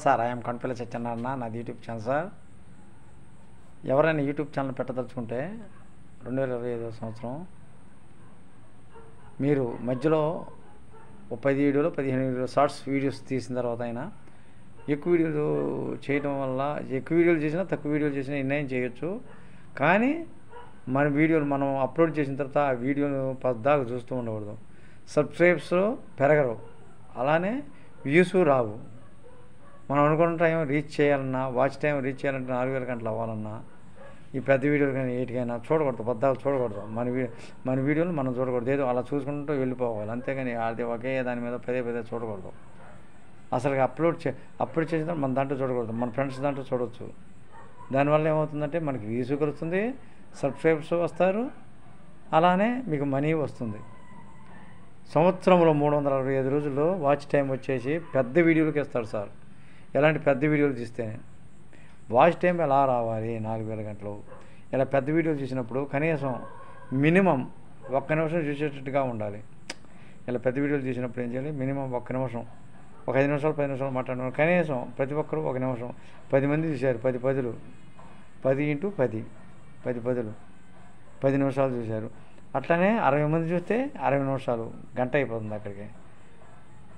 Sir I'm కన్పల్లి Satyanarayana, నాది YouTube channel sir. ఎవరైనా YouTube channel పెట్టదలుచుకుంటే 2025 సంవత్సరం మీరు మధ్యలో 10 వీడియోలు 15 వీడియోలు షార్ట్స్ వీడియోస్ తీసిన తర్వాత అయినా ఎక్కువ వీడియోలు చేయడం వల్ల ఎక్కువ వీడియోలు చేసినా తక్కువ వీడియోలు చేసినా నిర్ణయం చేయొచ్చు. కానీ మన వీడియోలు మనం అప్లోడ్ చేసిన తర్వాత ఆ వీడియోను పద్దాకా చూస్తూ ఉండకూడదు. సబ్స్క్రైబ్స్ పెరగరు, అలానే వ్యూస్ రావు. మనం అనుకున్న టైం రీచ్ చేయాలన్నా, వాచ్ టైం రీచ్ చేయాలంటే 4000 గంటలు అవ్వాలన్నా ఈ పెద్ద వీడియోలు కానీ ఏటికైనా చూడకూడదు, పద్దాలు చూడకూడదు. మన వీడియోలు మనం చూడకూడదు, ఏదో అలా చూసుకుంటూ వెళ్ళిపోవాలి. అంతేగాని అది ఒకే దాని మీద పదే చూడకూడదు. అసలు అప్లోడ్ చేసిన మన దాంట్లో చూడకూడదు, మన ఫ్రెండ్స్ దాంట్లో చూడవచ్చు. దానివల్ల ఏమవుతుందంటే మనకి వ్యూస్ కలుస్తుంది, సబ్స్క్రైబర్స్ వస్తారు, అలానే మీకు మనీ వస్తుంది. సంవత్సరంలో 365 రోజుల్లో వాచ్ టైం వచ్చేసి పెద్ద వీడియోలకి ఇస్తాడు సార్. ఎలాంటి పెద్ద వీడియోలు తీస్తేనే వాచ్ టైం ఎలా రావాలి? 4000 గంటలు. ఇలా పెద్ద వీడియోలు చూసినప్పుడు కనీసం మినిమం 1 నిమిషం చూసేటట్టుగా ఉండాలి. ఇలా పెద్ద వీడియోలు చూసినప్పుడు ఏం చేయాలి? మినిమం 1 నిమిషం, ఒక 5 నిమిషాలు 10 నిమిషాలు మాట్లాడుతున్నారు. కనీసం ప్రతి ఒక్కరు 1 నిమిషం. 10 మంది చూశారు, 10 పదులు, 10 × 10, 10 పదులు, 10 నిమిషాలు చూశారు. అట్లనే 60 మంది చూస్తే 60 నిమిషాలు, గంట అయిపోతుంది అక్కడికి.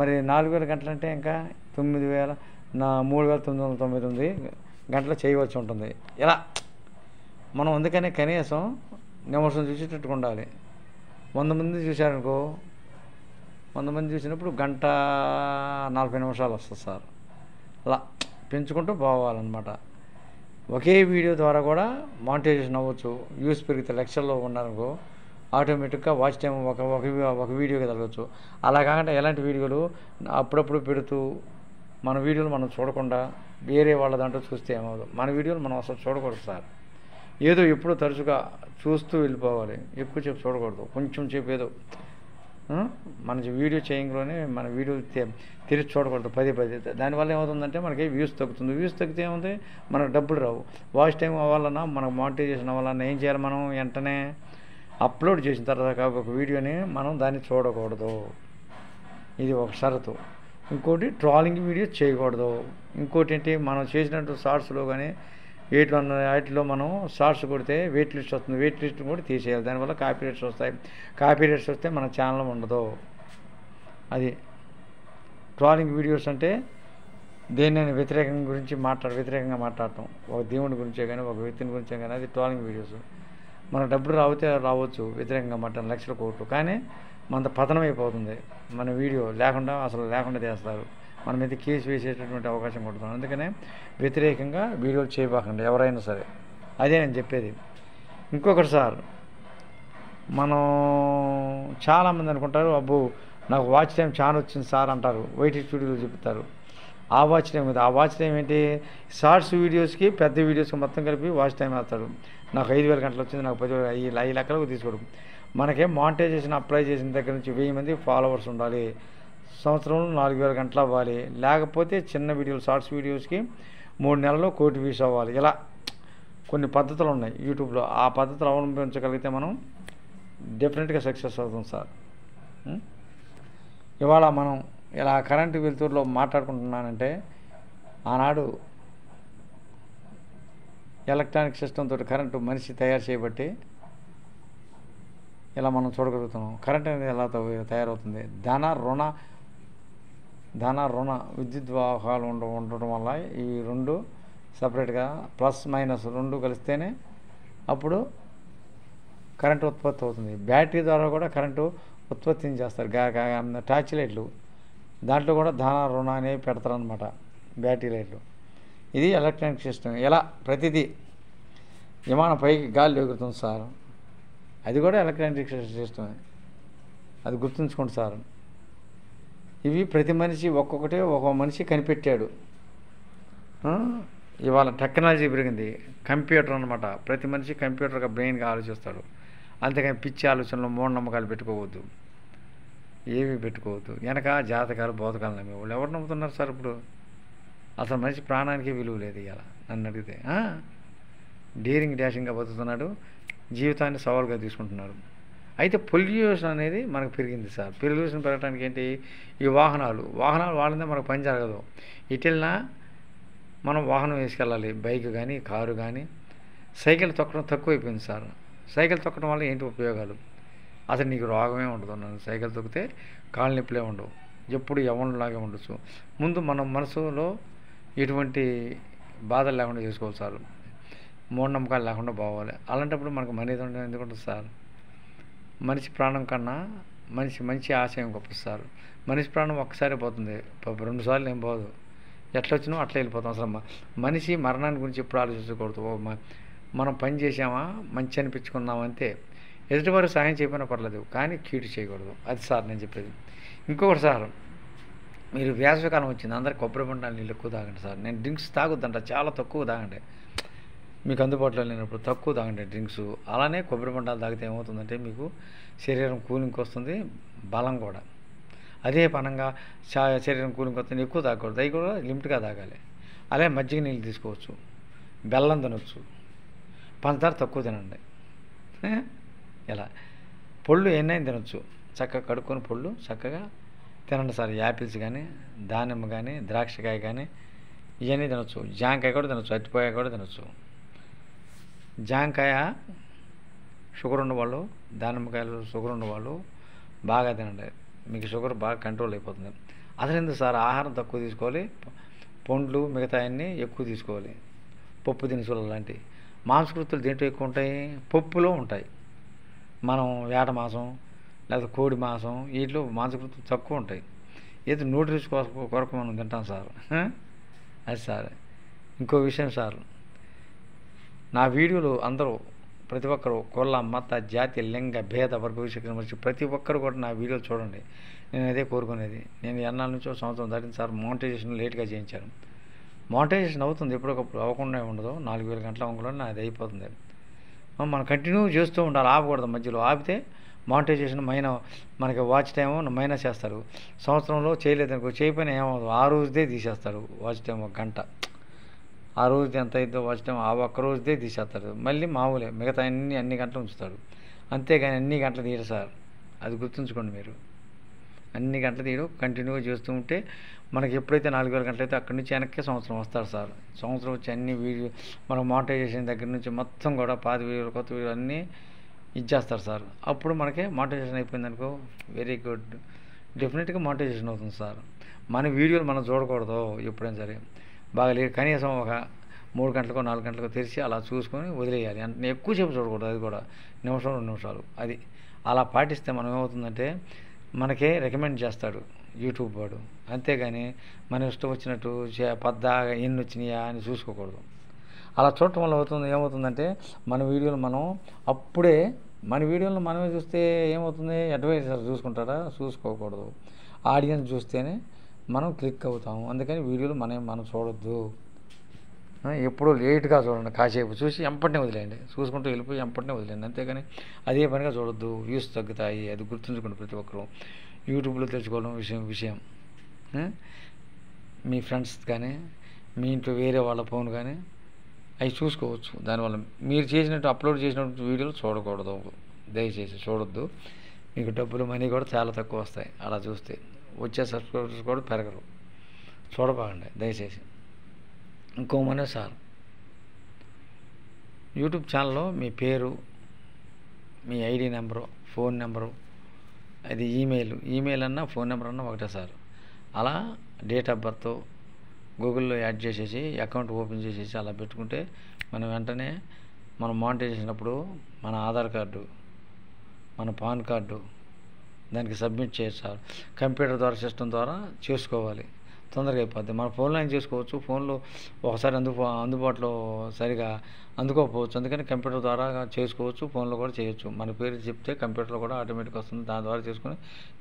మరి 4000 గంటలు అంటే ఇంకా 3999 గంటలు చేయవలసి ఉంటుంది. ఇలా మనం అందుకనే కనీసం నిమిషం చూసేటట్టుగా ఉండాలి. 100 మంది చూశారనుకో, 100 మంది చూసినప్పుడు 1:40 నిమిషాలు వస్తుంది సార్. అలా పెంచుకుంటూ పోవాలన్నమాట. ఒకే వీడియో ద్వారా కూడా మానిటైజేషన్ అవ్వచ్చు. వ్యూస్ పెరిగితే లక్షల్లో ఉన్నారనుకో, ఆటోమేటిక్గా వాచ్ టైం ఒక వీడియోకి తగ్గవచ్చు. అలా కాకుండా ఎలాంటి వీడియోలు అప్పుడప్పుడు పెడుతూ మన వీడియోలు మనం చూడకుండా వేరే వాళ్ళ దాంట్లో చూస్తే ఏమవుదు. మన వీడియోలు మనం అసలు చూడకూడదు సార్. ఏదో ఎప్పుడో తరచుగా చూస్తూ వెళ్ళిపోవాలి, ఎక్కువ సేపు చూడకూడదు. కొంచెం సేపు ఏదో మన వీడియో చేయంలోనే మన వీడియోలు తిరిగి చూడకూడదు 10. దానివల్ల ఏమవుతుందంటే మనకి వ్యూస్ తగ్గుతుంది. వ్యూస్ తగ్గితే ఏముంది? మనకు డబ్బులు రావు. వాచ్ టైం అవ్వాలన్నా, మనకు మానిటైజేషన్ అవ్వాలన్నా ఏం చేయాలి? మనం వెంటనే అప్లోడ్ చేసిన తర్వాత ఒక వీడియోని మనం దాన్ని చూడకూడదు. ఇది ఒక షరతు. ఇంకోటి, ట్రాలింగ్ వీడియో చేయకూడదు. ఇంకోటి ఏంటి, మనం చేసినట్టు షార్ట్స్లో కానీ వాటిలో మనం షార్ట్స్ కొడితే వెయిట్ లిస్ట్ వస్తుంది. వెయిట్ లిస్ట్ కూడా తీసేయాలి. దానివల్ల కాపీ రైట్స్ వస్తాయి. కాపీ రైట్స్ వస్తే మన ఛానల్ ఉండదు. అది ట్రాలింగ్ వీడియోస్ అంటే దేన్నైనా వ్యతిరేకంగా మాట్లాడటం, ఒక దేవుడి గురించే కానీ ఒక వ్యక్తిని గురించే కానీ, అది ట్రాలింగ్ వీడియోస్. మన డబ్బులు రావచ్చు వ్యతిరేకంగా మాట్లాడడం, లక్షల కోట్లు. కానీ మన పతనం అయిపోతుంది. మన వీడియో అసలు లేకుండా చేస్తారు. మన మీద కేసు వేసేటటువంటి అవకాశం కొడుతున్నాం. అందుకనే వ్యతిరేకంగా వీడియోలు చేయబాకండి ఎవరైనా సరే. అదే నేను చెప్పేది. ఇంకొకటి సార్, మనం చాలామంది అనుకుంటారు, అబ్బో నాకు వాచ్ టైం చాలా వచ్చింది సార్ అంటారు. వైటీ స్టూడియోలో చెప్తారు. ఆ వాచ్ టైం కదా. ఆ వాచ్ టైం ఏంటి? షార్ట్స్ వీడియోస్కి పెద్ద వీడియోస్కి మొత్తం కలిపి వాచ్ టైం వేస్తాడు. నాకు 5000 గంటలు వచ్చింది, నాకు 10,000, ఈ లెక్కలకు తీసుకోవడం. మనకే మానిటైజేషన్ అప్లై చేసిన దగ్గర నుంచి 1000 మంది ఫాలోవర్స్ ఉండాలి. సంవత్సరంలో 4000 గంటలు అవ్వాలి. లేకపోతే చిన్న వీడియోలు షార్ట్స్ వీడియోస్కి 3 నెలల్లో 1 కోటి వ్యూస్ అవ్వాలి. ఇలా కొన్ని పద్ధతులు ఉన్నాయి యూట్యూబ్లో. ఆ పద్ధతులు అవలంబించగలిగితే మనం డెఫినెట్గా సక్సెస్ అవుతాం సార్. ఇవాళ మనం ఇలా కరెంటు వెలుతురులో మాట్లాడుకుంటున్నానంటే, ఆనాడు ఎలక్ట్రానిక్ సిస్టమ్ తోటి కరెంటు మనిషి తయారు చేయబట్టి ఇలా మనం చూడగలుగుతున్నాం. కరెంట్ అనేది ఎలా తయారవుతుంది? ధన రుణ విద్యుత్ వాహకాలు ఉండటం వల్ల ఈ రెండు సపరేట్గా ప్లస్ మైనస్ రెండు కలిస్తేనే అప్పుడు కరెంటు ఉత్పత్తి అవుతుంది. బ్యాటరీ ద్వారా కూడా కరెంటు ఉత్పత్తిని చేస్తారు. టార్చ్ లైట్లు, దాంట్లో కూడా ధన రుణ అనేవి పెడతారనమాట, బ్యాటరీ లైట్లు. ఇది ఎలక్ట్రానిక్ సిస్టమ్. ఇలా ప్రతిదీ విమానం పైకి గాలి ఎగురుతుంది సార్, అది కూడా ఎలక్ట్రానిక్ సిస్టమే. అది గుర్తుంచుకోండి సార్. ఇవి ప్రతి మనిషి ఒక్కొక్కటి ఒక్కొక్క మనిషి కనిపెట్టాడు. ఇవాళ టెక్నాలజీ పెరిగింది, కంప్యూటర్ అనమాట. ప్రతి మనిషి కంప్యూటర్గా బ్రెయిన్గా ఆలోచిస్తాడు. అంతేకాని పిచ్చి ఆలోచనలు, మూఢనమ్మకాలు పెట్టుకోవద్దు, ఏవి పెట్టుకోవద్దు. వెనక జాతకాలు బోధకాలు నమ్మే వాళ్ళు ఎవరు నమ్ముతున్నారు సార్ ఇప్పుడు? అసలు మనిషి ప్రాణానికి విలువ లేదు ఇవాళ నన్ను అడిగితే. డేరింగ్ డాషింగ్గా బతుకుతున్నాడు, జీవితాన్ని సవాలుగా తీసుకుంటున్నారు. అయితే పొల్యూషన్ అనేది మనకు పెరిగింది సార్. పొల్యూషన్ పెరగడానికి ఏంటి? ఈ వాహనాలు వాడితే మనకు పని జరగదు. ఇటు వెళ్ళినా మనం వాహనం వేసుకెళ్ళాలి, బైక్ కానీ కారు కానీ. సైకిల్ తొక్కడం తక్కువైపోయింది సార్. సైకిల్ తొక్కడం వల్ల ఏంటి ఉపయోగాలు? అసలు నీకు రోగమే ఉండదు. నన్ను సైకిల్ తొక్కితే కాళ్ళ నొప్పులే ఉండవు, ఎప్పుడు యవ్వనంలాగే ఉండొచ్చు. ముందు మనం మనసులో ఎటువంటి బాధలు లేకుండా చేసుకోవాలి సార్. మూఢనమ్మకాలు లేకుండా పోవాలి. అలాంటప్పుడు మనకు మనీ ఎందుకు ఉంటుంది సార్? మనిషి ప్రాణం కన్నా మంచి ఆశయం గొప్ప సార్. మనిషి ప్రాణం ఒక్కసారి పోతుంది, 2 సార్లు ఏం పోదు. ఎట్లా వచ్చినా అట్లా వెళ్ళిపోతాం. అసలు మనిషి మరణాన్ని గురించి ఎప్పుడు ఆలోచించకూడదు. మనం పని చేసామా, మంచి అనిపించుకున్నాం అంతే. ఎదుటివారు సహాయం చేయకపోయినా పర్లేదు, కానీ కీడు చేయకూడదు. అది సార్ నేను చెప్పేది. ఇంకొకటి సార్, మీరు వేసవికాలం వచ్చింది, అందరు కొబ్బరి బొండాలు నీళ్ళు ఎక్కువ తాగండి సార్. నేను డ్రింక్స్ తాగొద్దంట, చాలా తక్కువ తాగండి. మీకు అందుబాటులో లేనప్పుడు తక్కువ తాగండి డ్రింక్స్. అలానే కొబ్బరి బొండాలు తాగితే ఏమవుతుందంటే మీకు శరీరం కూలింగ్కి వస్తుంది, బలం కూడా. అదే పనంగా శరీరం కూలింగ్కి వస్తుంది, ఎక్కువ తాగకూడదు. అవి కూడా లిమిట్గా తాగాలి. అలాగే మజ్జిగ నీళ్ళు తీసుకోవచ్చు, బెల్లం తినవచ్చు, పంచదార తక్కువ తినండి. ఇలా పళ్ళు ఎన్నైనా తినొచ్చు, చక్కగా కడుక్కొని పళ్ళు చక్కగా తినండి సార్. యాపిల్స్ కానీ, దానిమ్మ కానీ, ద్రాక్షకాయ కానీ ఇవన్నీ తినొచ్చు. జాంకాయ కూడా తినొచ్చు, అరటిపాయ కూడా తినొచ్చు. జాంకాయ షుగర్ ఉన్నవాళ్ళు, దానిమ్మకాయలు షుగర్ ఉన్నవాళ్ళు బాగా తినండి, మీకు షుగర్ బాగా కంట్రోల్ అయిపోతుంది. అసలు ఎందుకు సార్, ఆహారం తక్కువ తీసుకోవాలి, పండ్లు మిగతా అన్నీ ఎక్కువ తీసుకోవాలి. పప్పు దినుసులు లాంటివి. మాంసకృతులు దేంట్లో ఎక్కువ ఉంటాయి? పప్పులో ఉంటాయి. మనం వేట మాంసం లేదా కోడి మాంసం వీటిలో మాంసకృతులు తక్కువ ఉంటాయి. ఏదో నూడిల్స్ కొరకు మనం తింటాం సార్. అది సార్. ఇంకో విషయం సార్, నా వీడియోలు అందరూ ప్రతి ఒక్కరు కుల మత జాతి లింగ భేద వర్గ విషయం మనిషి ప్రతి ఒక్కరు కూడా నా వీడియోలు చూడండి. నేను అదే కోరుకునేది. నేను ఎన్నాళ్ళ నుంచో సంవత్సరం దాటిన సార్ మోనిటైజేషన్ లేట్గా చేయించాను. మోనిటైజేషన్ అవుతుంది, ఎప్పటికప్పుడు అవ్వకుండా ఉండదు. 4000 గంటల అవ్వకుండా అది అయిపోతుంది. మనం కంటిన్యూ చేస్తూ ఉండాలి, ఆపకూడదు. మధ్యలో ఆపితే మోనిటైజేషన్ మనకి వాచ్ టైం మైనస్ చేస్తారు. సంవత్సరంలో చేయలేదనుకో, చేయకపోయినా ఏమవుతుంది, ఆ రోజుదే తీసేస్తారు వాచ్ టైం. 1 గంట ఆ రోజుది ఎంత అయిద్దో వాచ్ టైం ఆ ఒక్క రోజుదే తీసేస్తారు. మళ్ళీ మామూలే మిగతా అన్ని గంటలు ఉంచుతాడు. అంతేగాని అన్ని గంటలు తీయరు సార్, అది గుర్తుంచుకోండి మీరు. అన్ని గంటలు తీయడం కంటిన్యూగా చేస్తూ ఉంటే మనకి ఎప్పుడైతే 4000 గంటలు అయితే అక్కడి నుంచి వెనక్కి సంవత్సరం వస్తారు సార్. సంవత్సరం వచ్చి అన్ని వీడియో మనం మోనిటైజేషన్ దగ్గర నుంచి మొత్తం కూడా పాత వీడియోలు కొత్త వీడియోలు అన్నీ ఇచ్చేస్తారు సార్. అప్పుడు మనకి మోనిటైజేషన్ అయిపోయిందనుకో, వెరీ గుడ్, డెఫినెట్గా మోనిటైజేషన్ అవుతుంది సార్. మన వీడియోలు మనం చూడకూడదు ఎప్పుడైనా సరే. బాగా లేదు, కనీసం ఒక 3 గంటలకో 4 గంటలకో తెరిచి అలా చూసుకొని వదిలేయాలి. అంటే ఎక్కువసేపు చూడకూడదు, అది కూడా నిమిషం 2 నిమిషాలు. అది అలా పాటిస్తే మనం ఏమవుతుందంటే మనకే రికమెండ్ చేస్తాడు యూట్యూబ్ వాడు. అంతేగాని మన ఇష్టం వచ్చినట్టు పద్దాగా ఎన్ని వచ్చినాయా అని చూసుకోకూడదు. అలా చూడటం వల్ల ఏమవుతుందంటే మన వీడియోలు మన వీడియోలను మనమే చూస్తే ఏమవుతుంది, అడ్వైజర్ చూసుకుంటారా? చూసుకోకూడదు. ఆడియన్స్ చూస్తేనే మనం క్లిక్ అవుతాము. అందుకని వీడియోలు మనం చూడొద్దు. ఎప్పుడూ లేట్గా చూడండి, కాసేపు చూసి ఎంపటినే వదిలేయండి, చూసుకుంటూ వెళ్ళిపోయి ఎంపటినే వదిలేయండి. అంతేగాని అదే పనిగా చూడొద్దు, వ్యూస్ తగ్గుతాయి. అది గుర్తుంచుకోండి ప్రతి ఒక్కరు. యూట్యూబ్లో తెచ్చుకోవడం విషయం మీ ఫ్రెండ్స్ కానీ మీ ఇంట్లో వేరే వాళ్ళ ఫోన్ కానీ అవి చూసుకోవచ్చు. దానివల్ల మీరు అప్లోడ్ చేసినటువంటి వీడియోలు చూడకూడదు, దయచేసి చూడొద్దు. మీకు డబ్బులు మనీ కూడా చాలా తక్కువ వస్తాయి అలా చూస్తే. వచ్చే సబ్స్క్రైబర్స్ కూడా పెరగరు, చూడబాగండి దయచేసి. ఇంకో సార్, యూట్యూబ్ ఛానల్లో మీ పేరు, మీ ఐడి నెంబరు, ఫోన్ నెంబరు, అది ఈమెయిల్ అన్నా ఫోన్ నెంబర్ అన్నా ఒకటే సార్. అలా డేట్ ఆఫ్ బర్త్ గూగుల్లో యాడ్ చేసేసి అకౌంట్ ఓపెన్ చేసేసి అలా పెట్టుకుంటే మనం వెంటనే మనం మానిటైజ్ చేసినప్పుడు మన ఆధార్ కార్డు, మన పాన్ కార్డు దానికి సబ్మిట్ చేయొచ్చు సార్. కంప్యూటర్ ద్వారా సిస్టమ్ ద్వారా చేసుకోవాలి, తొందరగా అయిపోద్ది. మన ఫోన్లో అయినా చేసుకోవచ్చు. ఫోన్లో ఒకసారి అందుబాటులో సరిగా అందుకోకపోవచ్చు, అందుకని కంప్యూటర్ ద్వారా చేసుకోవచ్చు, ఫోన్లో కూడా చేయొచ్చు. మన పేరు చెప్తే కంప్యూటర్లో కూడా ఆటోమేటిక్ వస్తుంది, దాని ద్వారా చేసుకుని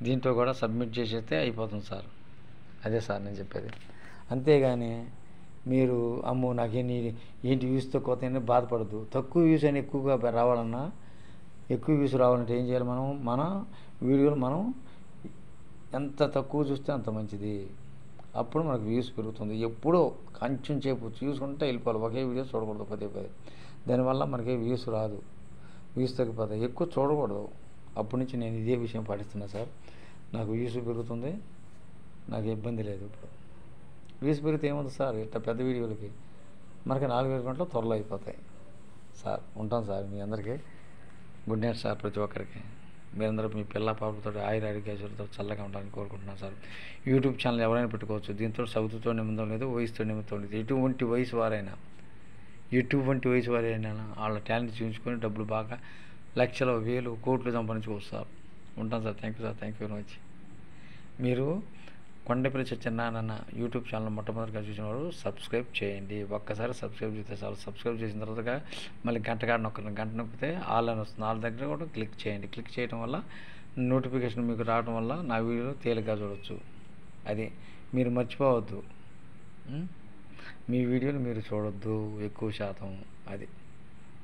దీంట్లో కూడా సబ్మిట్ చేసేస్తే అయిపోతుంది సార్. అదే సార్ నేను చెప్పేది. అంతేగాని మీరు అమ్మో నాకేంటి వ్యూస్ తక్కువ బాధపడద్దు. తక్కువ వ్యూస్ అని ఎక్కువ వ్యూస్ రావాలంటే ఏం చేయాలి? మన వీడియోలు మనం ఎంత తక్కువ చూస్తే అంత మంచిది. అప్పుడు మనకు వ్యూస్ పెరుగుతుంది. ఎప్పుడో కొంచెం సేపు చూసుకుంటే వెళ్ళిపోవాలి, ఒకే వీడియో చూడకూడదు పదే. దానివల్ల మనకి వ్యూస్ రాదు, వ్యూస్ తగ్గిపోతాయి. ఎక్కువ చూడకూడదు. అప్పటి నుంచి నేను ఇదే విషయం పాటిస్తున్నా సార్. నాకు వ్యూస్ పెరుగుతుంది, నాకు ఇబ్బంది లేదు ఇప్పుడు. వ్యూస్ పెరిగితే ఏముంది సార్ ఇట్లా పెద్ద వీడియోలకి మనకి 4000 గంటలు త్వరలో అయిపోతాయి సార్. ఉంటాం సార్. మీ అందరికీ గుడ్ నైట్ సార్. ప్రతి ఒక్కరికి మీరందరూ మీ పిల్ల పాపలతో ఆరోగ్యాలతో చల్లగా ఉండాలని కోరుకుంటున్నాను సార్. యూట్యూబ్ ఛానల్ ఎవరైనా పెట్టుకోవచ్చు. దీంతో చదువుతో నిమిత్తం లేదు, వయసుతో నిమిత్తం లేదు. ఎటువంటి వయసు వారైనా వాళ్ళ టాలెంట్ చూపించుకొని డబ్బులు బాగా లక్షలు, వేలు, కోట్లు సంపాదించుకోవచ్చు సార్. ఉంటాను sir. Thank you sir. Thank you very much. మీరు కొండపల్లి సత్యనారాయణ యూట్యూబ్ ఛానల్ మొట్టమొదటిగా చూసినవారు సబ్స్క్రైబ్ చేయండి. ఒక్కసారి సబ్స్క్రైబ్ చేస్తే చాలు. సబ్స్క్రైబ్ చేసిన తర్వాత మళ్ళీ గంట నొక్కండి. గంట నొక్కితే ఆల్ అని వస్తుంది. ఆల్ దగ్గర కూడా క్లిక్ చేయండి. క్లిక్ చేయడం వల్ల నోటిఫికేషన్ మీకు రావడం వల్ల నా వీడియోలు తేలిగ్గా చూడవచ్చు. అది మీరు మర్చిపోవద్దు. మీ వీడియోలు మీరు చూడొద్దు ఎక్కువ శాతం. అది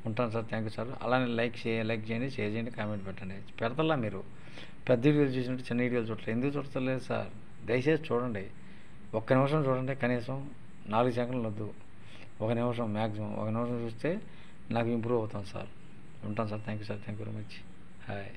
ఉంటాను సార్. Thank you sir. అలానే లైక్ చేయండి, షేర్ చేయండి, కామెంట్ పెట్టండి. పెడతల్లా మీరు పెద్ద వీడియోలు చూసినట్టు చిన్న వీడియోలు చూడలేదు. ఎందుకు చూడలేదు సార్? దయచేసి చూడండి. ఒక్క నిమిషం చూడండి. కనీసం 4 సెకండ్లు వద్దు, 1 నిమిషం మ్యాక్సిమం. 1 నిమిషం చూస్తే నాకు ఇంప్రూవ్ అవుతాను సార్. ఉంటాను sir. Thank you sir. Thank you very much. Hi.